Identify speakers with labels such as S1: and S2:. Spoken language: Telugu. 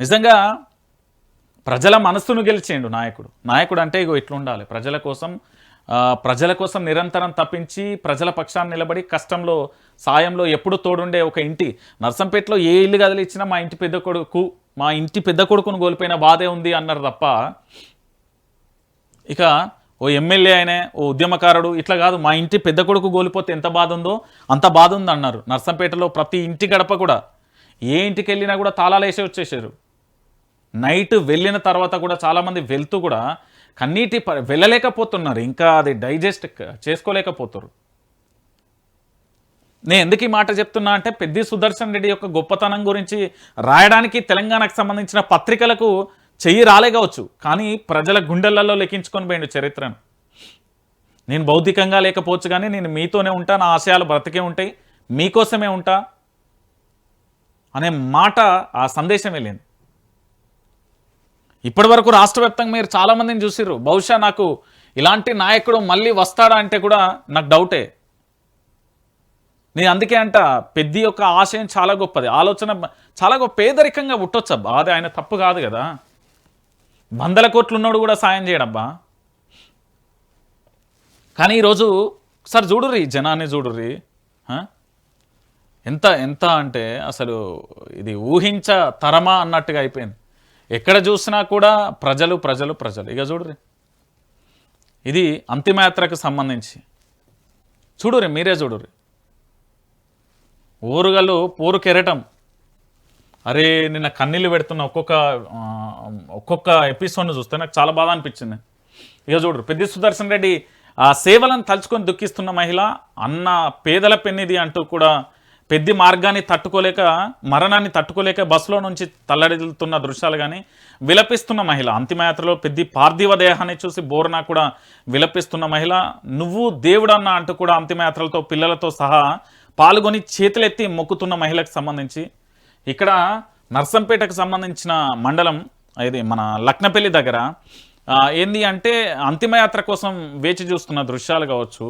S1: నిజంగా ప్రజల మనస్సును గెలిచేయండు నాయకుడు. నాయకుడు అంటే ఇగో ఇట్లుండాలి. ప్రజల కోసం నిరంతరం తప్పించి, ప్రజల పక్షాన నిలబడి, కష్టంలో, సాయంలో ఎప్పుడు తోడుండే ఒక ఇంటి నర్సంపేటలో ఏ ఇల్లు కదిలిచ్చినా మా ఇంటి పెద్ద కొడుకును కోల్పోయిన బాధే ఉంది అన్నారు తప్ప, ఇక ఓ ఎమ్మెల్యే అయినే, ఓ ఉద్యమకారుడు ఇట్లా కాదు, మా ఇంటి పెద్ద కొడుకు కోల్పోతే ఎంత బాధ ఉందో అంత బాధ ఉంది అన్నారు. నర్సంపేటలో ప్రతి ఇంటి గడప కూడా, ఏ ఇంటికి వెళ్ళినా కూడా తాళాలు వేసి వచ్చేసారు. నైట్ వెళ్ళిన తర్వాత కూడా చాలామంది వెళ్తూ కూడా వెళ్ళలేకపోతున్నారు. ఇంకా అది డైజెస్ట్ చేసుకోలేకపోతారు. నేను ఎందుకు ఈ మాట చెప్తున్నా అంటే, పెద్ది సుదర్శన్ రెడ్డి యొక్క గొప్పతనం గురించి రాయడానికి తెలంగాణకు సంబంధించిన పత్రికలకు చెయ్యి రాలేగవచ్చు, కానీ ప్రజల గుండెలలో లెక్కించుకొని పోయిండు చరిత్రను. నేను భౌతికంగా లేకపోవచ్చు కానీ నేను మీతోనే ఉంటా, నా ఆశయాలు బ్రతికే ఉంటాయి, మీకోసమే ఉంటా అనే మాట, ఆ సందేశం వెళ్ళింది. ఇప్పటి వరకు రాష్ట్ర వ్యాప్తంగా మీరు చాలామందిని చూసిర్రు. బహుశా నాకు ఇలాంటి నాయకుడు మళ్ళీ వస్తాడా అంటే కూడా నాకు డౌటే. నేను అందుకే అంట, పెద్ది యొక్క ఆశయం చాలా గొప్పది, ఆలోచన చాలా గొప్ప. పేదరికంగా పుట్టొచ్చబ్బా, అది ఆయన తప్పు కాదు కదా. 100 కోట్లు ఉన్నాడు కూడా సాయం చేయడబ్బా. కానీ ఈరోజు ఒకసారి చూడుర్రి, జనాన్ని చూడుర్రి, ఎంత ఎంత అంటే అసలు ఇది తరమా అన్నట్టుగా అయిపోయింది. ఎక్కడ చూసినా కూడా ప్రజలు ప్రజలు ప్రజలు. ఇక చూడుర్రి, ఇది అంతిమయాత్రకు సంబంధించి చూడుర్రి, మీరే చూడుర్రి. ఊరుగలు పోరు కెరటం. అరే నిన్న కన్నీళ్ళు పెడుతున్న ఒక్కొక్క ఎపిసోడ్ను చూస్తే నాకు చాలా బాధ అనిపించింది. ఇక చూడరు, పెద్ది సుదర్శన్ రెడ్డి ఆ సేవలను తలుచుకొని దుఃఖిస్తున్న మహిళ, అన్న పేదల పెన్నిది అంటూ కూడా పెద్ది మార్గాన్ని తట్టుకోలేక, మరణాన్ని తట్టుకోలేక బస్సులో నుంచి తల్లడిల్లుతున్న దృశ్యాలు కానీ, విలపిస్తున్న మహిళ, అంతిమయాత్రలో పెద్ది పార్థివ దేహాన్ని చూసి బోర్నా కూడా విలపిస్తున్న మహిళ, నువ్వు దేవుడన్నా అంటూ కూడా అంతిమయాత్రలతో పిల్లలతో సహా పాల్గొని చేతులెత్తి మొక్కుతున్న మహిళకు సంబంధించి, ఇక్కడ నర్సంపేటకు సంబంధించిన మండలం, ఇది మన లక్నపల్లి దగ్గర ఏంది అంటే అంతిమయాత్ర కోసం వేచి చూస్తున్న దృశ్యాలు కావచ్చు.